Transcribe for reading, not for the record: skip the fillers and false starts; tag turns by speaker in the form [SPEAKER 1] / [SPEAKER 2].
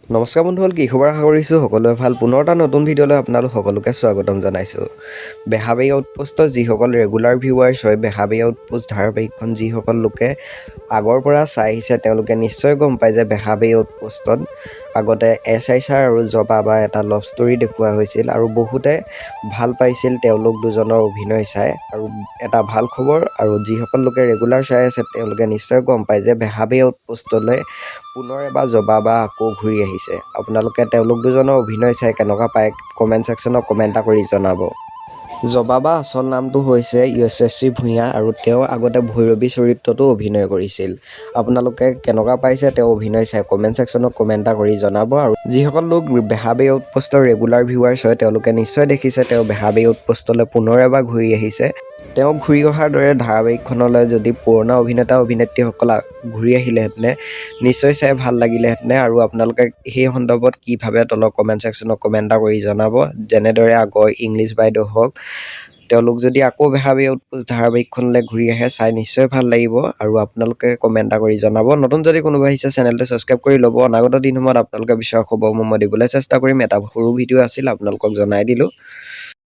[SPEAKER 1] নমস্কাৰ বন্ধুসকল, কি খবৰ? আশা কৰিছোঁ সকলোৱে ভাল। পুনৰ এটা নতুন ভিডিঅ'লৈ আপোনালোক সকলোকে স্বাগতম জনাইছোঁ। বেহাৰবাৰী আউটপোষ্টৰ যিসকল ৰেগুলাৰ ভিউৱাৰ্ছ হয়, বেহাৰবাৰী আউটপোষ্ট ধাৰাবাহিকখন যিসকল লোকে আগৰ পৰা চাই আহিছে তেওঁলোকে নিশ্চয় গম পায় যে বেহাৰবাৰী আউটপোষ্টত আগতে SI ছাৰ আৰু জবা বা এটা লাভ ষ্টৰী দেখুওৱা হৈছিল আৰু বহুতে ভাল পাইছিল তেওঁলোক দুজনৰ অভিনয় চাই। আৰু এটা ভাল খবৰ, আৰু যিসকল লোকে ৰেগুলাৰ চাই আছে তেওঁলোকে নিশ্চয় গম পায় যে বেহাৰবাৰী আউটপোষ্টলৈ পুনৰ এবাৰ জবা বা আকৌ ঘূৰি আহিছে। আপোনালোকে তেওঁলোক দুজনৰ অভিনয় চাই কেনেকুৱা পায় কমেণ্ট ছেকশ্যনত কমেণ্ট এটা কৰি জনাব। জবা বা আচল নামটো হৈছে য়শস্বী ভূঞা আৰু তেওঁ আগতে ভৈৰৱী চৰিত্ৰতো অভিনয় কৰিছিল। আপোনালোকে কেনেকুৱা পাইছে তেওঁ অভিনয় চাই কমেণ্ট ছেকশ্যনত কমেণ্ট এটা কৰি জনাব। আৰু যিসকল লোক বেহাৰবাৰী আউটপোষ্টৰ ৰেগুলাৰ ভিউৱাৰ্ছ হয় তেওঁলোকে নিশ্চয় দেখিছে তেওঁ বেহাৰবাৰী আউটপোষ্টলৈ পুনৰ এবাৰ ঘূৰি আহিছে। তেওঁ ঘূৰি অহাৰ দৰে ধাৰাবাহিকখনলৈ যদি পুৰণা অভিনেতা অভিনেত্ৰীসকল ঘূৰি আহিলেহেঁতেনে নিশ্চয় চাই ভাল লাগিলেহেঁতেন। আৰু আপোনালোকে সেই সন্দৰ্ভত কি ভাবে তলৰ কমেণ্ট ছেকশ্যনত কমেণ্ট এটা কৰি জনাব। যেনেদৰে আগৰ ইংলিছ বাইদেউ হওক, তেওঁলোক যদি আকৌ বেহাৰবাৰী আউটপোষ্ট ধাৰাবাহিকখনলৈ ঘূৰি আহে চাই নিশ্চয় ভাল লাগিব। আৰু আপোনালোকে কমেণ্ট এটা কৰি জনাব। নতুন যদি কোনোবা আহিছে চেনেলটো ছাবস্ক্ৰাইব কৰি ল'ব। অনাগত দিনসমূহত আপোনালোকে বিচৰা খবৰসমূহ মই দিবলৈ চেষ্টা কৰিম। এটা সৰু ভিডিঅ' আছিল আপোনালোকক জনাই দিলোঁ।